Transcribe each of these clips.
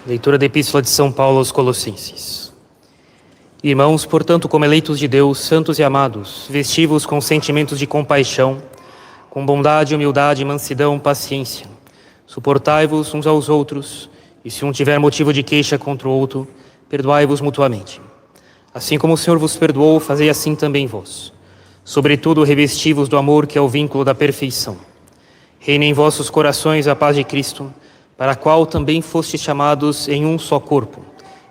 Leitura da Epístola de São Paulo aos Colossenses. Irmãos, portanto, como eleitos de Deus, santos e amados, vestivos com sentimentos de compaixão, com bondade, humildade, mansidão, paciência. Suportai-vos uns aos outros, e se um tiver motivo de queixa contra o outro, perdoai-vos mutuamente. Assim como o Senhor vos perdoou, fazei assim também vós. Sobretudo, revesti-vos do amor, que é o vínculo da perfeição. Reine em vossos corações a paz de Cristo, para a qual também fostes chamados em um só corpo,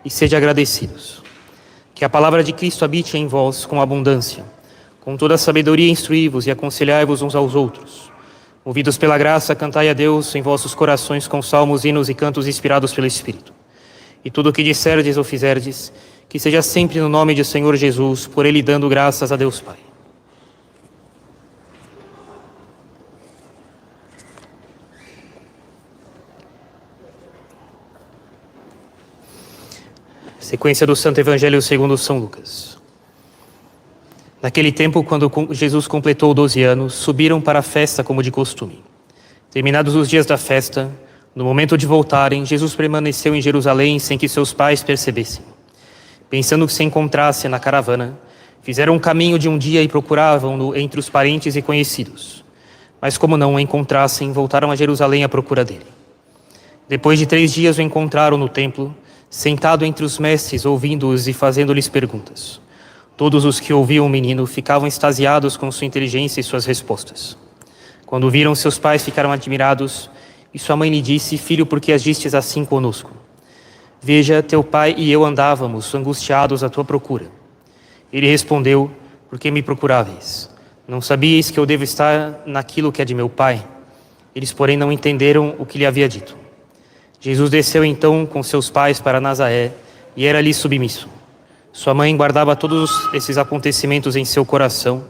e sede agradecidos. Que a palavra de Cristo habite em vós com abundância. Com toda a sabedoria instruí-vos e aconselhai-vos uns aos outros. Movidos pela graça, cantai a Deus em vossos corações com salmos, hinos e cantos inspirados pelo Espírito. E tudo o que disserdes ou fizerdes, que seja sempre no nome do Senhor Jesus, por Ele dando graças a Deus Pai. Sequência do Santo Evangelho segundo São Lucas. Naquele tempo, quando Jesus completou 12 anos, subiram para a festa como de costume. Terminados os dias da festa, no momento de voltarem, Jesus permaneceu em Jerusalém sem que seus pais percebessem. Pensando que se encontrasse na caravana, fizeram um caminho de um dia e procuravam-no entre os parentes e conhecidos. Mas como não o encontrassem, voltaram a Jerusalém à procura dele. Depois de 3 dias o encontraram no templo, sentado entre os mestres, ouvindo-os e fazendo-lhes perguntas. Todos os que ouviam o menino ficavam extasiados com sua inteligência e suas respostas. Quando viram seus pais, ficaram admirados, e sua mãe lhe disse: Filho, por que agistes assim conosco? Veja, teu pai e eu andávamos angustiados à tua procura. Ele respondeu: Por que me procuráveis? Não sabíeis que eu devo estar naquilo que é de meu pai? Eles, porém, não entenderam o que lhe havia dito. Jesus desceu então com seus pais para Nazaré e era ali submisso. Sua mãe guardava todos esses acontecimentos em seu coração,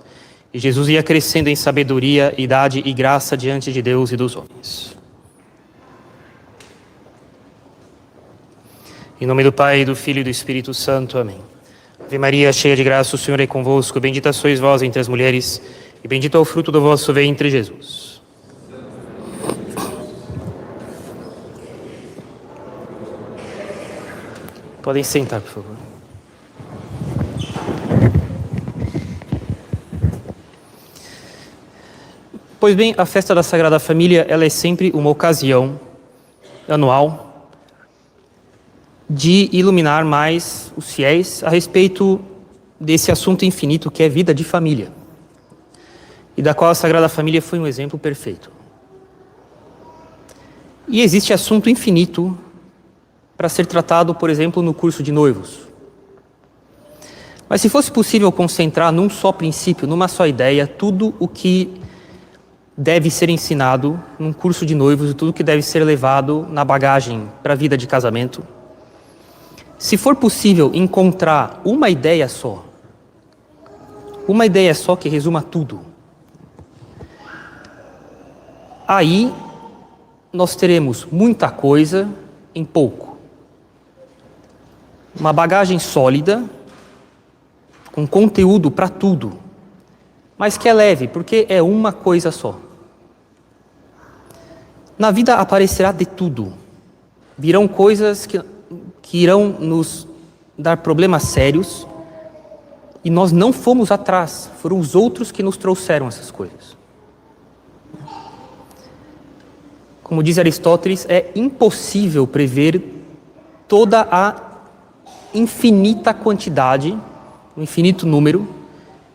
e Jesus ia crescendo em sabedoria, idade e graça diante de Deus e dos homens. Em nome do Pai, do Filho e do Espírito Santo. Amém. Ave Maria, cheia de graça, o Senhor é convosco. Bendita sois vós entre as mulheres, e bendito é o fruto do vosso ventre, Jesus. Podem sentar, por favor. Pois bem, a festa da Sagrada Família, ela é sempre uma ocasião anual de iluminar mais os fiéis a respeito desse assunto infinito que é vida de família, e da qual a Sagrada Família foi um exemplo perfeito. E existe assunto infinito para ser tratado, por exemplo, no curso de noivos. Mas se fosse possível concentrar num só princípio, numa só ideia, tudo o que deve ser ensinado num curso de noivos e tudo o que deve ser levado na bagagem para a vida de casamento, se for possível encontrar uma ideia só que resuma tudo, aí nós teremos muita coisa em pouco. Uma bagagem sólida, com conteúdo para tudo, mas que é leve, porque é uma coisa só. Na vida aparecerá de tudo. Virão coisas que irão nos dar problemas sérios, e nós não fomos atrás, foram os outros que nos trouxeram essas coisas. Como diz Aristóteles, é impossível prever toda a infinita quantidade, um infinito número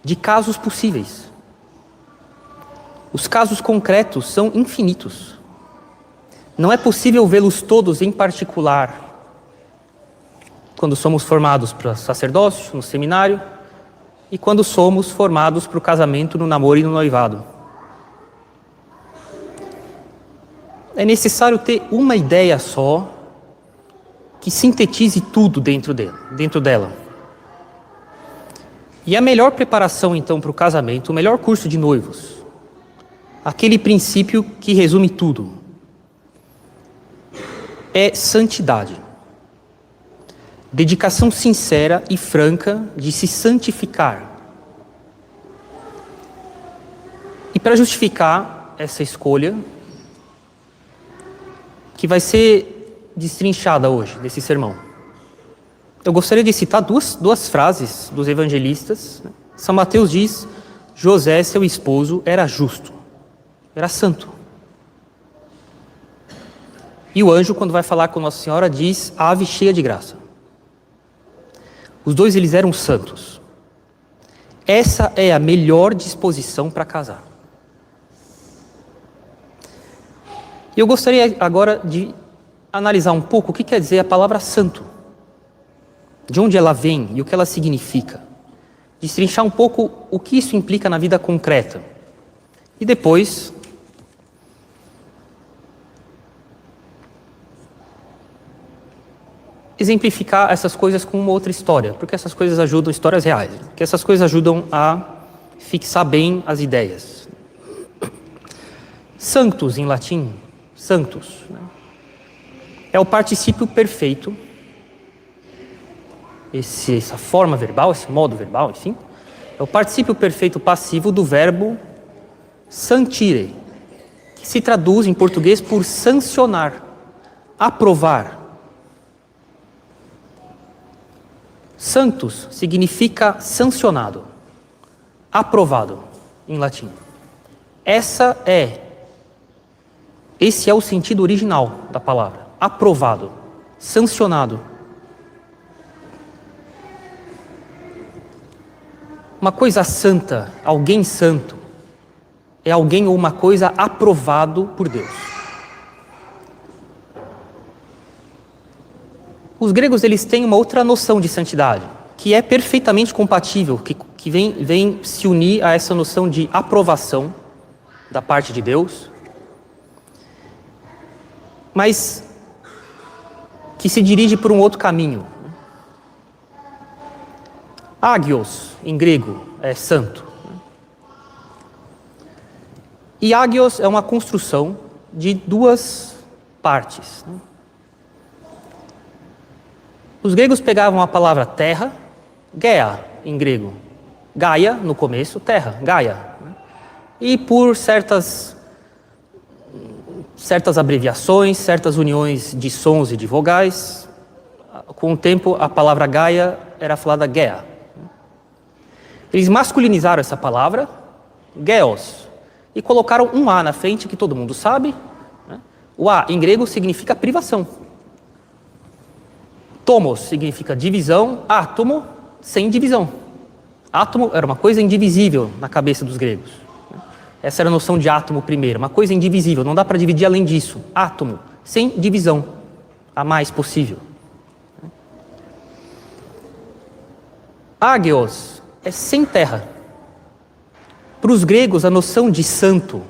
de casos possíveis. Os casos concretos são infinitos. Não é possível vê-los todos em particular quando somos formados para sacerdócio, no seminário, e quando somos formados para o casamento, no namoro e no noivado. É necessário ter uma ideia só que sintetize tudo dentro dela. E a melhor preparação, então, para o casamento, o melhor curso de noivos, aquele princípio que resume tudo, é santidade. Dedicação sincera e franca de se santificar. E para justificar essa escolha, que vai ser destrinchada hoje, desse sermão. Eu gostaria de citar duas frases dos evangelistas. São Mateus diz: José, seu esposo, era justo, era santo. E o anjo, quando vai falar com Nossa Senhora, diz: ave cheia de graça. Os dois, eles eram santos. Essa é a melhor disposição para casar. E eu gostaria agora de analisar um pouco o que quer dizer a palavra santo. De onde ela vem e o que ela significa. Destrinchar um pouco o que isso implica na vida concreta. E depois exemplificar essas coisas com uma outra história, porque essas coisas ajudam, histórias reais, porque essas coisas ajudam a fixar bem as ideias. Sanctus, em latim, sanctus, né? É o particípio perfeito, essa forma verbal, esse modo verbal, enfim, é o particípio perfeito passivo do verbo santire, que se traduz em português por sancionar, aprovar. Sanctus significa sancionado, aprovado, em latim. Esse é o sentido original da palavra, aprovado, sancionado. Uma coisa santa, alguém santo, é alguém ou uma coisa aprovado por Deus. Os gregos, eles têm uma outra noção de santidade, que é perfeitamente compatível, que vem se unir a essa noção de aprovação da parte de Deus, mas que se dirige por um outro caminho. Agios, em grego, é santo. E agios é uma construção de duas partes. Os gregos pegavam a palavra terra, Gaia, em grego, Gaia, no começo, terra, Gaia. E por certas abreviações, certas uniões de sons e de vogais, com o tempo a palavra Gaia era falada Gaia. Eles masculinizaram essa palavra, Geos, e colocaram um A na frente, que todo mundo sabe. O A, em grego, significa privação. Tomos significa divisão, átomo, sem divisão. Átomo era uma coisa indivisível na cabeça dos gregos. Essa era a noção de átomo primeiro, uma coisa indivisível, não dá para dividir além disso. Átomo, sem divisão, a mais possível. Agios é sem terra. Para os gregos, a noção de santo,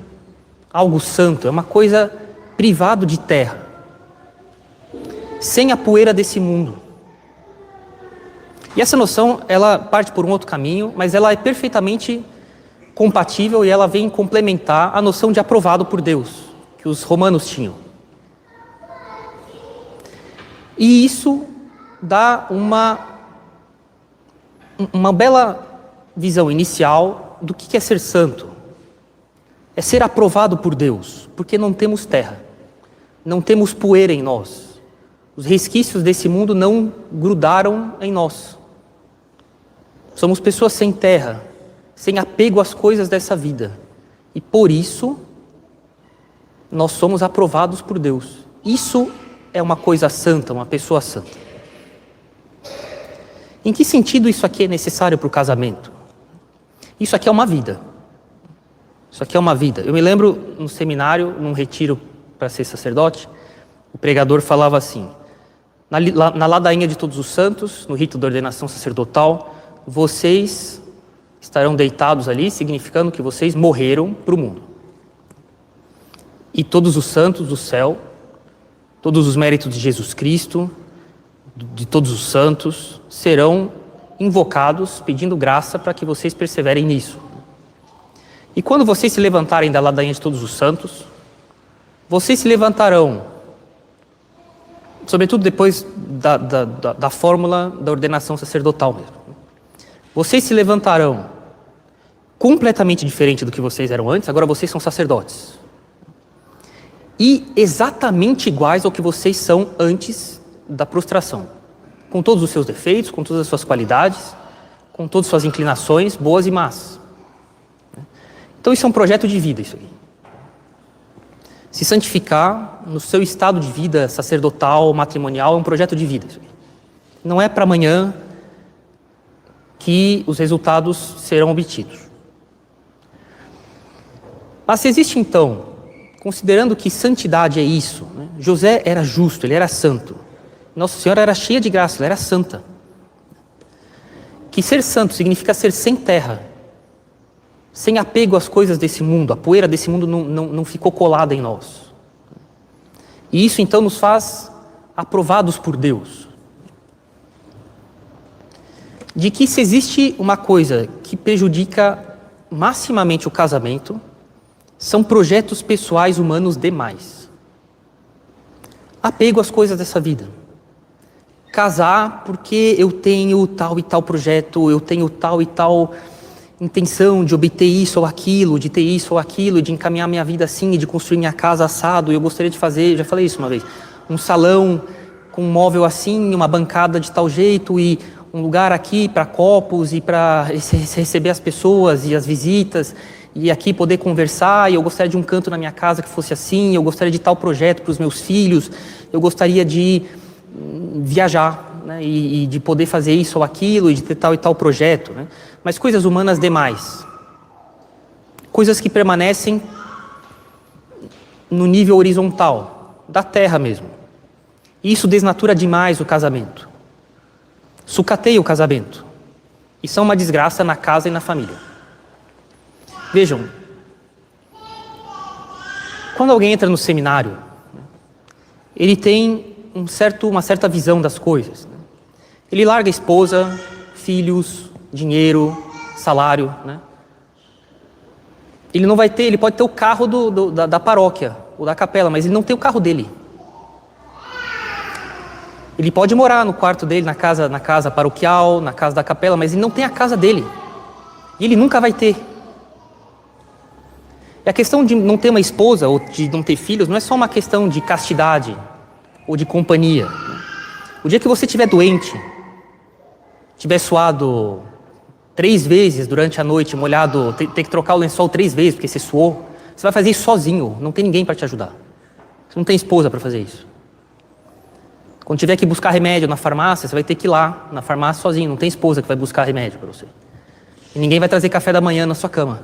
algo santo, é uma coisa privado de terra, sem a poeira desse mundo. E essa noção, ela parte por um outro caminho, mas ela é perfeitamente compatível e ela vem complementar a noção de aprovado por Deus, que os romanos tinham. E isso dá uma bela visão inicial do que é ser santo. É ser aprovado por Deus, porque não temos terra, não temos poeira em nós. Os resquícios desse mundo não grudaram em nós. Somos pessoas sem terra, sem apego às coisas dessa vida. E por isso, nós somos aprovados por Deus. Isso é uma coisa santa, uma pessoa santa. Em que sentido isso aqui é necessário para o casamento? Isso aqui é uma vida. Isso aqui é uma vida. Eu me lembro, no seminário, num retiro para ser sacerdote, o pregador falava assim: na ladainha de todos os santos, no rito da ordenação sacerdotal, vocês estarão deitados ali, significando que vocês morreram para o mundo. E todos os santos do céu, todos os méritos de Jesus Cristo, de todos os santos, serão invocados pedindo graça para que vocês perseverem nisso. E quando vocês se levantarem da ladainha de todos os santos, vocês se levantarão, sobretudo depois da fórmula da ordenação sacerdotal mesmo. Vocês se levantarão completamente diferente do que vocês eram antes, agora vocês são sacerdotes. e exatamente iguais ao que vocês são antes da prostração, com todos os seus defeitos, com todas as suas qualidades, com todas as suas inclinações, boas e más. Então isso é um projeto de vida, isso aqui. Se santificar no seu estado de vida sacerdotal, matrimonial, é um projeto de vida, isso aqui. Não é para amanhã que os resultados serão obtidos. Mas se existe então, considerando que santidade é isso, né? José era justo, ele era santo. Nossa Senhora era cheia de graça, ela era santa. Que ser santo significa ser sem terra, sem apego às coisas desse mundo, a poeira desse mundo não ficou colada em nós. E isso então nos faz aprovados por Deus. De que se existe uma coisa que prejudica maximamente o casamento, são projetos pessoais humanos demais. Apego às coisas dessa vida. Casar porque eu tenho tal e tal projeto, eu tenho tal e tal intenção de obter isso ou aquilo, de ter isso ou aquilo, de encaminhar minha vida assim, de construir minha casa assado, eu gostaria de fazer, já falei isso uma vez, um salão com um móvel assim, uma bancada de tal jeito e um lugar aqui para copos e para receber as pessoas e as visitas e aqui poder conversar, e eu gostaria de um canto na minha casa que fosse assim, eu gostaria de tal projeto para os meus filhos, eu gostaria de viajar, né, e de poder fazer isso ou aquilo, e de ter tal e tal projeto, né, mas coisas humanas demais, coisas que permanecem no nível horizontal, da terra mesmo. E isso desnatura demais o casamento, sucateia o casamento, e são uma desgraça na casa e na família. Vejam, quando alguém entra no seminário, ele tem uma certa visão das coisas. Ele larga a esposa, filhos, dinheiro, salário, né? Ele pode ter o carro da paróquia ou da capela, mas ele não tem o carro dele. Ele pode morar no quarto dele, na casa paroquial, na casa da capela, mas ele não tem a casa dele. E ele nunca vai ter. E a questão de não ter uma esposa ou de não ter filhos não é só uma questão de castidade ou de companhia. O dia que você estiver doente, estiver suado 3 vezes durante a noite, molhado, ter que trocar o lençol 3 vezes porque você suou, você vai fazer isso sozinho, não tem ninguém para te ajudar. Você não tem esposa para fazer isso. Quando tiver que buscar remédio na farmácia, você vai ter que ir lá na farmácia sozinho, não tem esposa que vai buscar remédio para você. E ninguém vai trazer café da manhã na sua cama.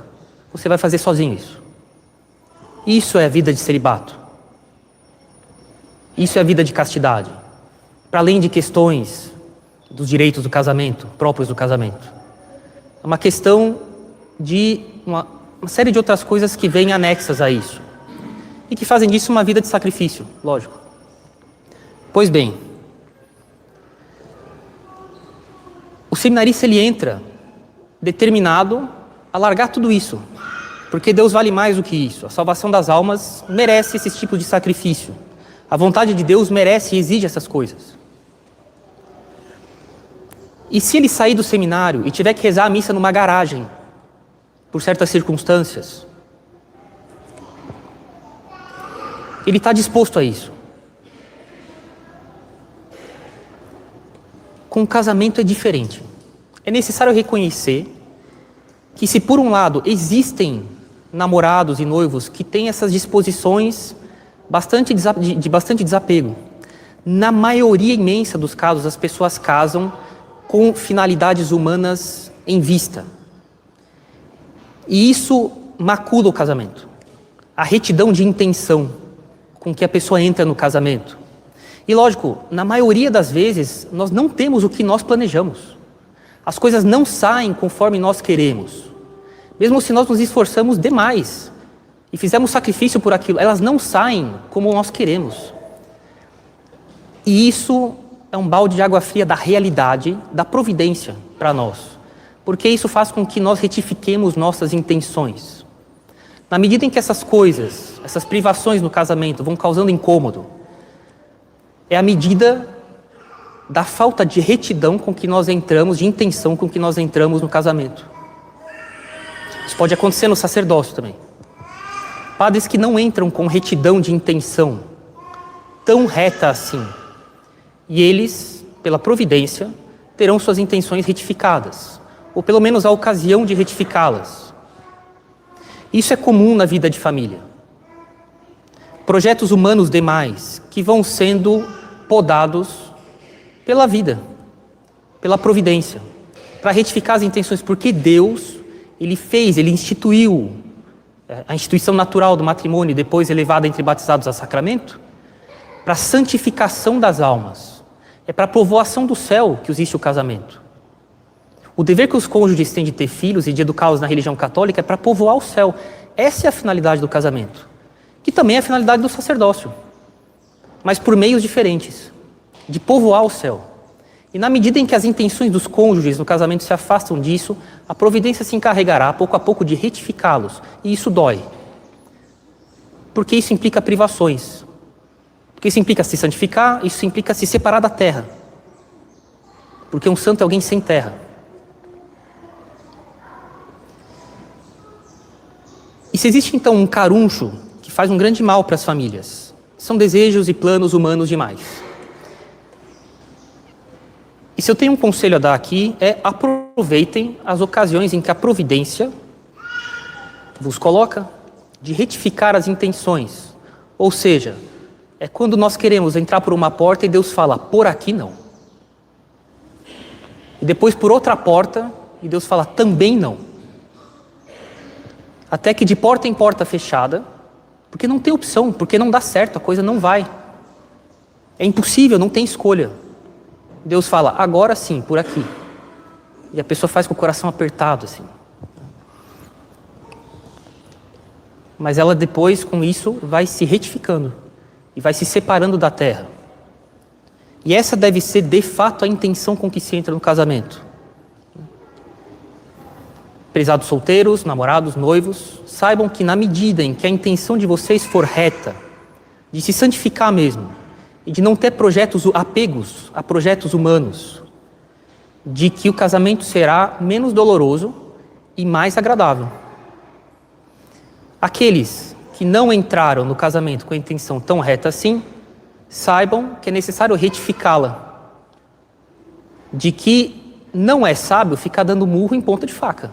Você vai fazer sozinho isso. Isso é a vida de celibato. Isso é a vida de castidade. Para além de questões dos direitos do casamento, próprios do casamento. É uma questão de uma série de outras coisas que vêm anexas a isso. E que fazem disso uma vida de sacrifício, lógico. Pois bem, o seminarista ele entra determinado a largar tudo isso. Porque Deus vale mais do que isso. A salvação das almas merece esse tipo de sacrifício. A vontade de Deus merece e exige essas coisas. E se ele sair do seminário e tiver que rezar a missa numa garagem, por certas circunstâncias, ele está disposto a isso. Com o casamento é diferente. É necessário reconhecer que se por um lado existem namorados e noivos que têm essas disposições de bastante desapego, na maioria imensa dos casos as pessoas casam com finalidades humanas em vista. E isso macula o casamento. A retidão de intenção com que a pessoa entra no casamento. E lógico, na maioria das vezes nós não temos o que nós planejamos. As coisas não saem conforme nós queremos. Mesmo se nós nos esforçamos demais e fizemos sacrifício por aquilo, elas não saem como nós queremos. E isso é um balde de água fria da realidade, da providência para nós. Porque isso faz com que nós retifiquemos nossas intenções. Na medida em que essas coisas, essas privações no casamento vão causando incômodo, é a medida da falta de retidão com que nós entramos, de intenção com que nós entramos no casamento. Isso pode acontecer no sacerdócio também. Padres que não entram com retidão de intenção, tão reta assim. E eles, pela providência, terão suas intenções retificadas, ou pelo menos a ocasião de retificá-las. Isso é comum na vida de família. Projetos humanos demais que vão sendo podados pela vida, pela providência, para retificar as intenções, porque Deus, Ele instituiu a instituição natural do matrimônio, depois elevada entre batizados a sacramento, para a santificação das almas. É para a povoação do céu que existe o casamento. O dever que os cônjuges têm de ter filhos e de educá-los na religião católica é para povoar o céu. Essa é a finalidade do casamento, que também é a finalidade do sacerdócio, mas por meios diferentes, de povoar o céu. E na medida em que as intenções dos cônjuges no casamento se afastam disso, a providência se encarregará, pouco a pouco, de retificá-los. E isso dói. Porque isso implica privações. Porque isso implica se santificar, isso implica se separar da terra. Porque um santo é alguém sem terra. E se existe então um caruncho que faz um grande mal para as famílias, são desejos e planos humanos demais. E se eu tenho um conselho a dar aqui, é aproveitem as ocasiões em que a providência vos coloca de retificar as intenções. Ou seja, é quando nós queremos entrar por uma porta e Deus fala, por aqui não. E depois por outra porta e Deus fala, também não. Até que de porta em porta fechada, porque não tem opção, porque não dá certo, a coisa não vai. É impossível, não tem escolha. Deus fala, agora sim, por aqui. E a pessoa faz com o coração apertado, assim. Mas ela depois, com isso, vai se retificando. E vai se separando da terra. E essa deve ser, de fato, a intenção com que se entra no casamento. Prezados solteiros, namorados, noivos, saibam que na medida em que a intenção de vocês for reta, de se santificar mesmo, e de não ter apegos a projetos humanos, de que o casamento será menos doloroso e mais agradável. Aqueles que não entraram no casamento com a intenção tão reta assim, saibam que é necessário retificá-la, de que não é sábio ficar dando murro em ponta de faca,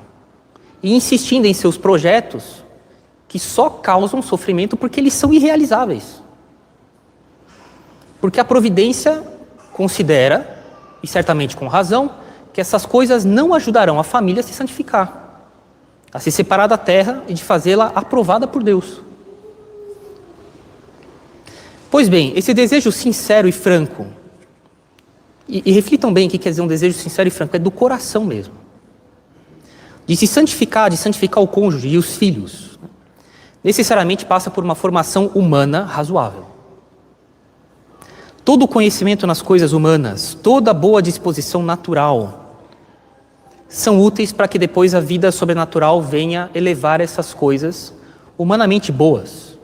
e insistindo em seus projetos que só causam sofrimento porque eles são irrealizáveis. Porque a providência considera, e certamente com razão, que essas coisas não ajudarão a família a se santificar, a se separar da terra e de fazê-la aprovada por Deus. Pois bem, esse desejo sincero e franco, e reflitam bem o que quer dizer um desejo sincero e franco, é do coração mesmo, de se santificar, de santificar o cônjuge e os filhos, necessariamente passa por uma formação humana razoável. Todo o conhecimento nas coisas humanas, toda boa disposição natural, são úteis para que depois a vida sobrenatural venha elevar essas coisas humanamente boas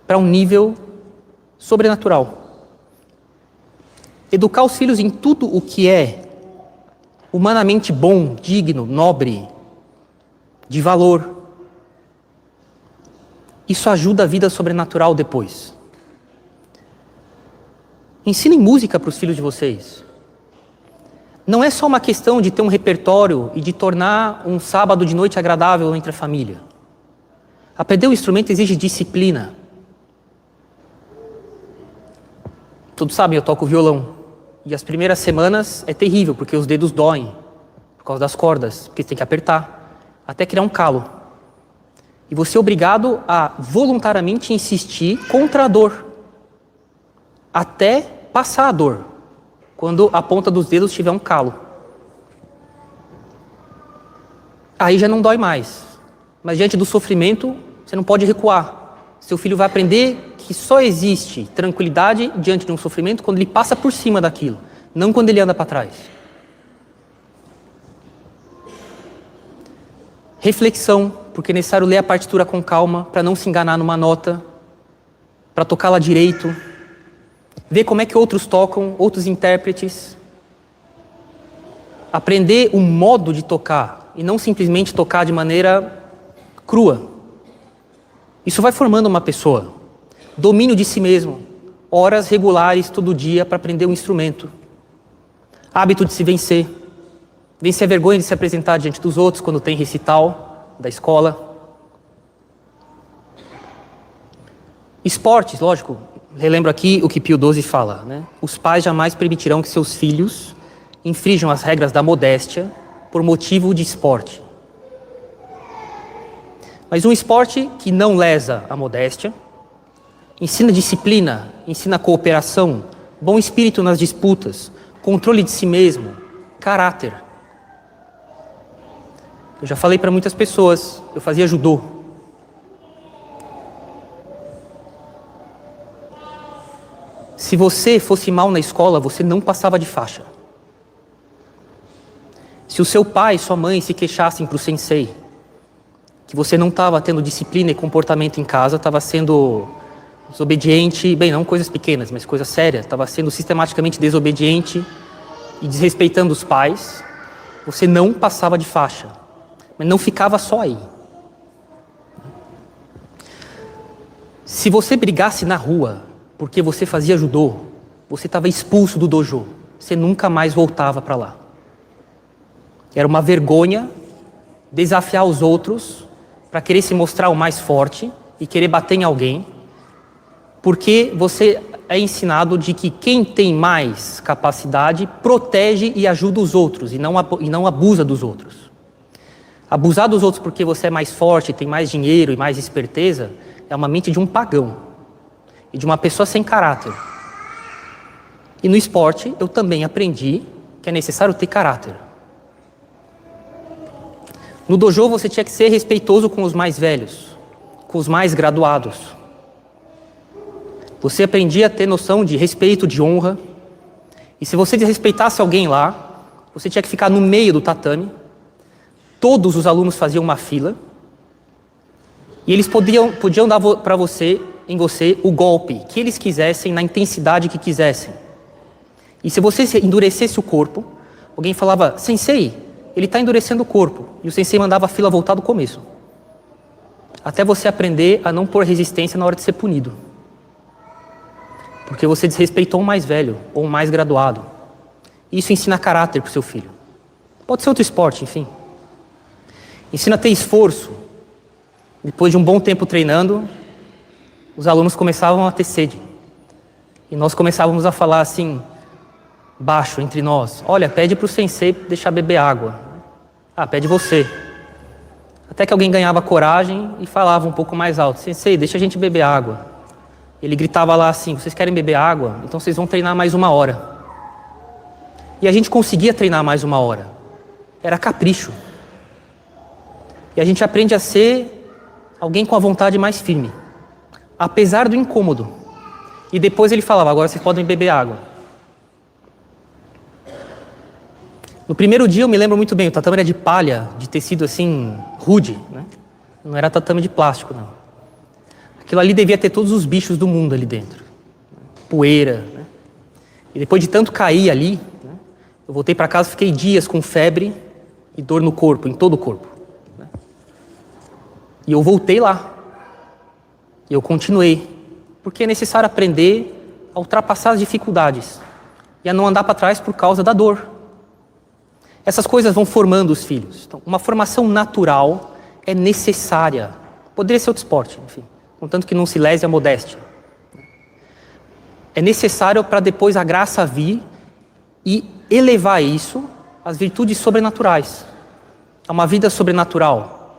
para um nível sobrenatural. Educar os filhos em tudo o que é humanamente bom, digno, nobre, de valor. Isso ajuda a vida sobrenatural depois. Ensinem música para os filhos de vocês. Não é só uma questão de ter um repertório e de tornar um sábado de noite agradável entre a família. Aprender o instrumento exige disciplina. Todos sabem, eu toco violão. E as primeiras semanas é terrível, porque os dedos doem, por causa das cordas, porque você tem que apertar, até criar um calo. E você é obrigado a voluntariamente insistir contra a dor, até passar a dor, quando a ponta dos dedos tiver um calo. Aí já não dói mais, mas diante do sofrimento, você não pode recuar. Seu filho vai aprender que só existe tranquilidade diante de um sofrimento quando ele passa por cima daquilo, não quando ele anda para trás. Reflexão, porque é necessário ler a partitura com calma, para não se enganar numa nota, para tocá-la direito, ver como é que outros tocam, outros intérpretes, aprender um modo de tocar, e não simplesmente tocar de maneira crua. Isso vai formando uma pessoa. Domínio de si mesmo. Horas regulares todo dia para aprender um instrumento. Hábito de se vencer. Vencer a vergonha de se apresentar diante dos outros quando tem recital da escola. Esportes, lógico. Relembro aqui o que Pio XII fala, né? Os pais jamais permitirão que seus filhos infrijam as regras da modéstia por motivo de esporte. Mas um esporte que não lesa a modéstia, ensina disciplina, ensina cooperação, bom espírito nas disputas, controle de si mesmo, caráter. Eu já falei para muitas pessoas, eu fazia judô. Se você fosse mal na escola, você não passava de faixa. Se o seu pai e sua mãe se queixassem para o sensei que você não estava tendo disciplina e comportamento em casa, estava sendo desobediente, bem, não coisas pequenas, mas coisas sérias, estava sendo sistematicamente desobediente e desrespeitando os pais, você não passava de faixa, mas não ficava só aí. Se você brigasse na rua porque você fazia judô, você estava expulso do dojo, você nunca mais voltava para lá. Era uma vergonha desafiar os outros para querer se mostrar o mais forte e querer bater em alguém, porque você é ensinado de que quem tem mais capacidade protege e ajuda os outros e não abusa dos outros. Abusar dos outros porque você é mais forte, tem mais dinheiro e mais esperteza é uma mente de um pagão e de uma pessoa sem caráter. E no esporte eu também aprendi que é necessário ter caráter. No dojo você tinha que ser respeitoso com os mais velhos, com os mais graduados. Você aprendia a ter noção de respeito, de honra. E se você desrespeitasse alguém lá, você tinha que ficar no meio do tatame. Todos os alunos faziam uma fila. E eles podiam dar para você, em você, o golpe que eles quisessem, na intensidade que quisessem. E se você endurecesse o corpo, alguém falava, sensei, ele está endurecendo o corpo. E o sensei mandava a fila voltar do começo. Até você aprender a não pôr resistência na hora de ser punido. Porque você desrespeitou um mais velho ou um mais graduado. Isso ensina caráter para o seu filho. Pode ser outro esporte, enfim. Ensina a ter esforço. Depois de um bom tempo treinando, os alunos começavam a ter sede. E nós começávamos a falar assim, baixo, entre nós. Olha, pede para o sensei deixar beber água. Ah, pede você. Até que alguém ganhava coragem e falava um pouco mais alto. Sensei, deixa a gente beber água. Ele gritava lá assim, vocês querem beber água? Então vocês vão treinar mais 1 hora. E a gente conseguia treinar mais 1 hora. Era capricho. E a gente aprende a ser alguém com a vontade mais firme. Apesar do incômodo. E depois ele falava, agora vocês podem beber água. No primeiro dia eu me lembro muito bem, o tatame era de palha, de tecido assim, rude, né? Não era tatame de plástico, não. Aquilo ali devia ter todos os bichos do mundo ali dentro. Poeira, né? E depois de tanto cair ali, né, eu voltei para casa, fiquei dias com febre e dor no corpo, em todo o corpo. Né? E eu voltei lá. E eu continuei. Porque é necessário aprender a ultrapassar as dificuldades e a não andar para trás por causa da dor. Essas coisas vão formando os filhos. Então, uma formação natural é necessária. Poderia ser outro esporte, enfim. Contanto que não se lese a modéstia. É necessário para depois a graça vir e elevar isso às virtudes sobrenaturais. A uma vida sobrenatural.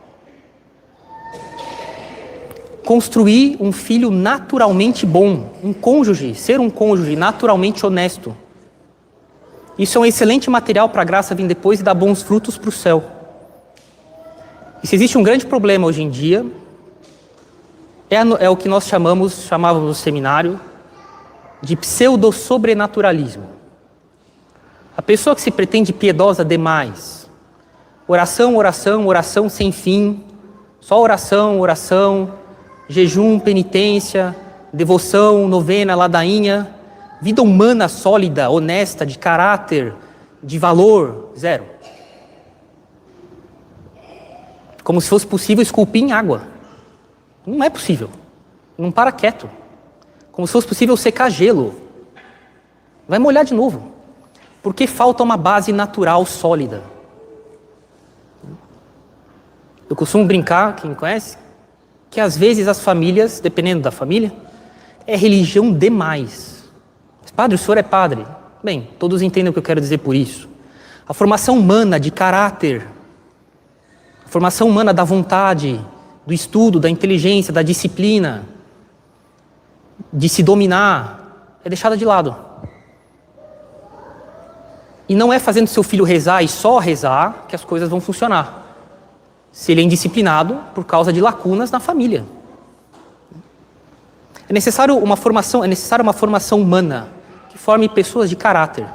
Construir um filho naturalmente bom. Um cônjuge, ser um cônjuge naturalmente honesto. Isso é um excelente material para a graça vir depois e dar bons frutos para o céu. E se existe um grande problema hoje em dia, é o que nós chamávamos no seminário, de pseudo-sobrenaturalismo. A pessoa que se pretende piedosa demais, oração, oração, oração sem fim, só oração, oração, jejum, penitência, devoção, novena, ladainha, vida humana sólida, honesta, de caráter, de valor, zero. Como se fosse possível esculpir em água. Não é possível. Não para quieto. Como se fosse possível secar gelo. Vai molhar de novo. Porque falta uma base natural sólida. Eu costumo brincar, quem me conhece, que às vezes as famílias, dependendo da família, é religião demais. Mas, padre, o senhor é padre. Bem, todos entendem o que eu quero dizer por isso. A formação humana de caráter, a formação humana da vontade, do estudo, da inteligência, da disciplina, de se dominar, é deixada de lado. E não é fazendo seu filho rezar e só rezar que as coisas vão funcionar. Se ele é indisciplinado por causa de lacunas na família. É necessária uma formação humana que forme pessoas de caráter.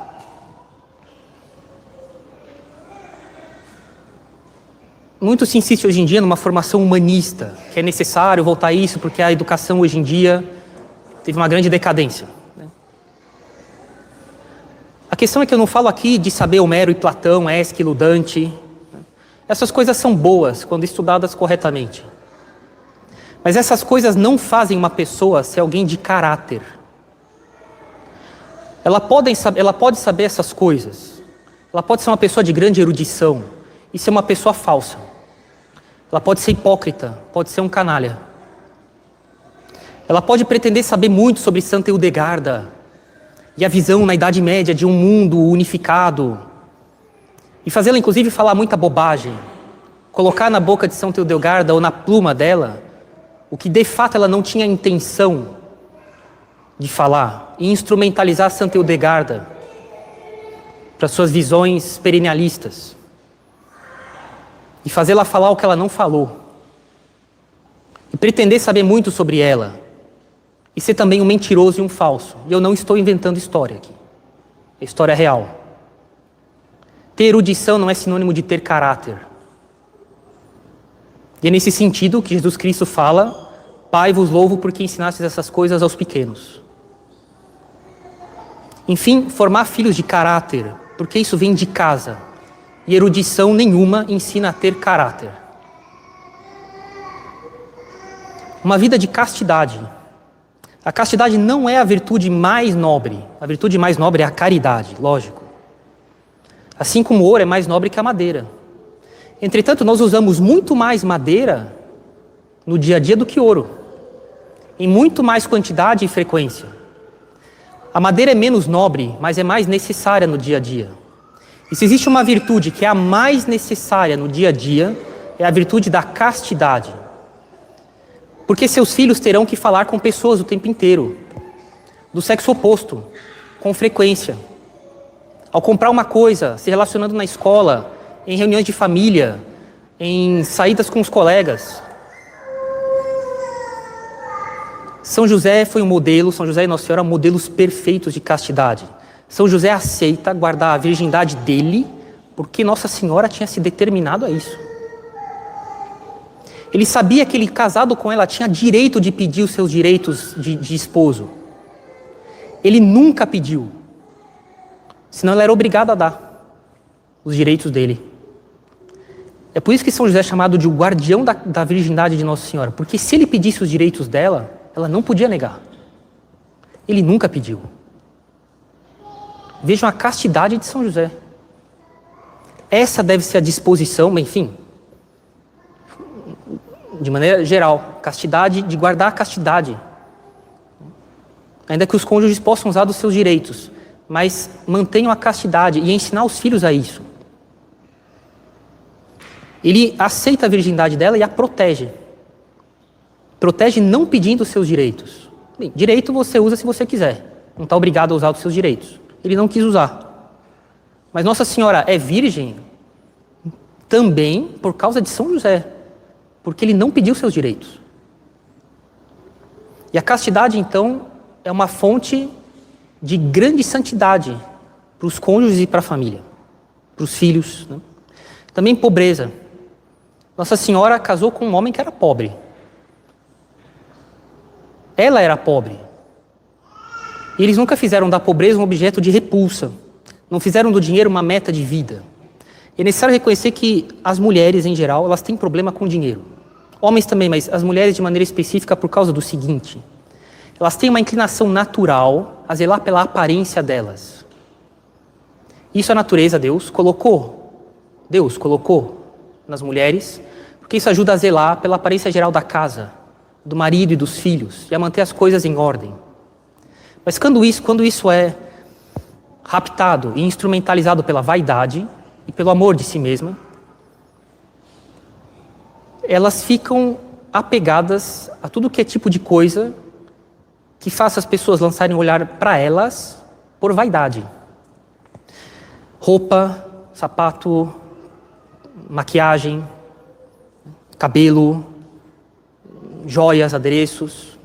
Muito se insiste hoje em dia numa formação humanista, que é necessário voltar a isso porque a educação hoje em dia teve uma grande decadência. A questão é que eu não falo aqui de saber Homero e Platão, Ésquilo, Dante. Essas coisas são boas quando estudadas corretamente. Mas essas coisas não fazem uma pessoa ser alguém de caráter. Ela pode saber essas coisas. Ela pode ser uma pessoa de grande erudição e ser uma pessoa falsa. Ela pode ser hipócrita, pode ser um canalha. Ela pode pretender saber muito sobre Santa Hildegarda e a visão na Idade Média de um mundo unificado e fazê-la inclusive falar muita bobagem, colocar na boca de Santa Hildegarda ou na pluma dela o que de fato ela não tinha intenção de falar e instrumentalizar Santa Hildegarda para suas visões perennialistas e fazê-la falar o que ela não falou e pretender saber muito sobre ela e ser também um mentiroso e um falso. E eu não estou inventando história aqui, é história real. Ter erudição não é sinônimo de ter caráter. E é nesse sentido que Jesus Cristo fala: Pai, vos louvo porque ensinastes essas coisas aos pequenos. Enfim, formar filhos de caráter, porque isso vem de casa. E erudição nenhuma ensina a ter caráter. Uma vida de castidade. A castidade não é a virtude mais nobre. A virtude mais nobre é a caridade, lógico. Assim como o ouro é mais nobre que a madeira. Entretanto, nós usamos muito mais madeira no dia a dia do que ouro. Em muito mais quantidade e frequência. A madeira é menos nobre, mas é mais necessária no dia a dia. E se existe uma virtude que é a mais necessária no dia a dia, é a virtude da castidade. Porque seus filhos terão que falar com pessoas o tempo inteiro, do sexo oposto, com frequência. Ao comprar uma coisa, se relacionando na escola, em reuniões de família, em saídas com os colegas. São José foi um modelo, São José e Nossa Senhora, modelos perfeitos de castidade. São José aceita guardar a virgindade dele, porque Nossa Senhora tinha se determinado a isso. Ele sabia que ele, casado com ela, tinha direito de pedir os seus direitos de esposo. Ele nunca pediu, senão ele era obrigado a dar os direitos dele. É por isso que São José é chamado de o guardião da virgindade de Nossa Senhora, porque se ele pedisse os direitos dela, ela não podia negar. Ele nunca pediu. Vejam a castidade de São José. Essa deve ser a disposição, enfim, de maneira geral, castidade, de guardar a castidade. Ainda que os cônjuges possam usar dos seus direitos, mas mantenham a castidade e ensinar os filhos a isso. Ele aceita a virgindade dela e a protege. Protege não pedindo os seus direitos. Bem, direito você usa se você quiser. Não está obrigado a usar os seus direitos. Ele não quis usar. Mas Nossa Senhora é virgem também por causa de São José. Porque ele não pediu seus direitos. E a castidade, então, é uma fonte de grande santidade para os cônjuges e para a família, para os filhos, né? Também pobreza. Nossa Senhora casou com um homem que era pobre. Ela era pobre. E eles nunca fizeram da pobreza um objeto de repulsa. Não fizeram do dinheiro uma meta de vida. É necessário reconhecer que as mulheres, em geral, elas têm problema com dinheiro. Homens também, mas as mulheres de maneira específica por causa do seguinte: elas têm uma inclinação natural a zelar pela aparência delas. Isso a natureza, Deus colocou nas mulheres, porque isso ajuda a zelar pela aparência geral da casa, do marido e dos filhos, e a manter as coisas em ordem. Mas quando isso é raptado e instrumentalizado pela vaidade e pelo amor de si mesma, elas ficam apegadas a tudo que é tipo de coisa que faça as pessoas lançarem o olhar para elas por vaidade. Roupa, sapato, maquiagem, cabelo, joias, adereços,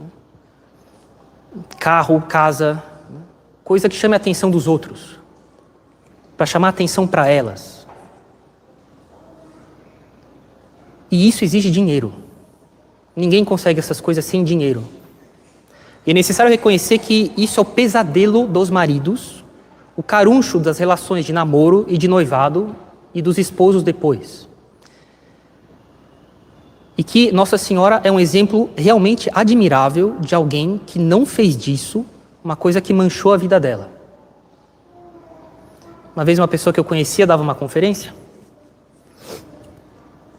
carro, casa, coisa que chame a atenção dos outros, para chamar a atenção para elas. E isso exige dinheiro. Ninguém consegue essas coisas sem dinheiro. E é necessário reconhecer que isso é o pesadelo dos maridos, o caruncho das relações de namoro e de noivado e dos esposos depois. E que Nossa Senhora é um exemplo realmente admirável de alguém que não fez disso uma coisa que manchou a vida dela. Uma vez uma pessoa que eu conhecia dava uma conferência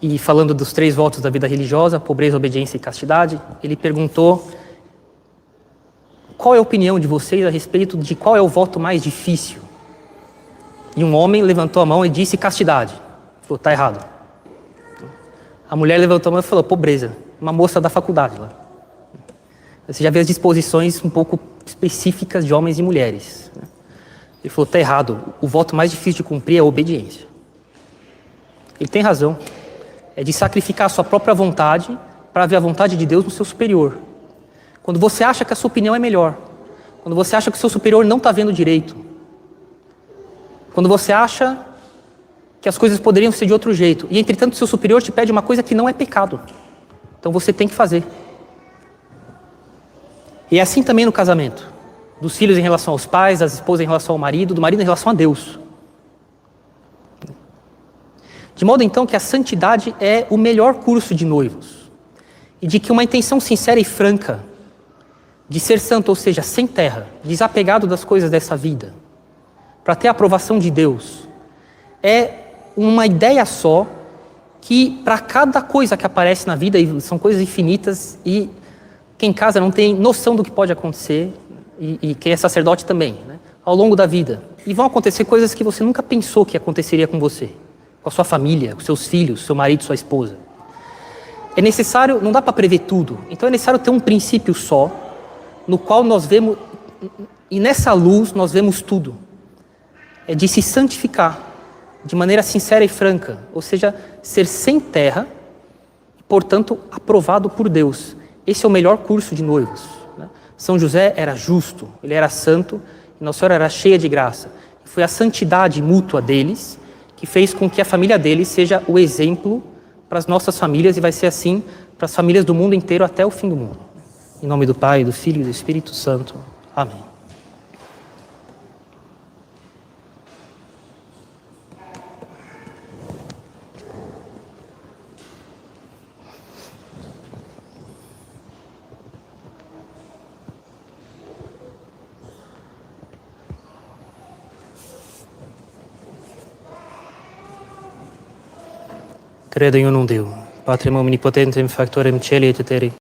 e falando dos 3 votos da vida religiosa, pobreza, obediência e castidade, ele perguntou: qual é a opinião de vocês a respeito de qual é o voto mais difícil? E um homem levantou a mão e disse castidade. Falou, tá errado. A mulher levantou a mão e falou, pobreza. Uma moça da faculdade lá. Você já vê as disposições um pouco específicas de homens e mulheres. Ele falou, tá errado. O voto mais difícil de cumprir é a obediência. Ele tem razão. É de sacrificar a sua própria vontade para ver a vontade de Deus no seu superior. Quando você acha que a sua opinião é melhor, quando você acha que o seu superior não está vendo direito, quando você acha que as coisas poderiam ser de outro jeito, e entretanto o seu superior te pede uma coisa que não é pecado, então você tem que fazer. E é assim também no casamento, dos filhos em relação aos pais, das esposas em relação ao marido, do marido em relação a Deus. De modo então que a santidade é o melhor curso de noivos, e de que uma intenção sincera e franca de ser santo, ou seja, sem terra, desapegado das coisas dessa vida, para ter a aprovação de Deus, é uma ideia só que para cada coisa que aparece na vida, e são coisas infinitas, e quem casa não tem noção do que pode acontecer, e quem é sacerdote também, né? Ao longo da vida. E vão acontecer coisas que você nunca pensou que aconteceria com você, com a sua família, com seus filhos, seu marido, sua esposa. É necessário, não dá para prever tudo, então é necessário ter um princípio só, no qual nós vemos, e nessa luz nós vemos tudo. É de se santificar de maneira sincera e franca, ou seja, ser sem terra, e, portanto, aprovado por Deus. Esse é o melhor curso de noivos, né? São José era justo, ele era santo, e Nossa Senhora era cheia de graça. E foi a santidade mútua deles que fez com que a família deles seja o exemplo para as nossas famílias, e vai ser assim para as famílias do mundo inteiro até o fim do mundo. Em nome do Pai, do Filho e do Espírito Santo. Amém. Credo in unum Deo, Patrem omnipotentem factorem celi et terri,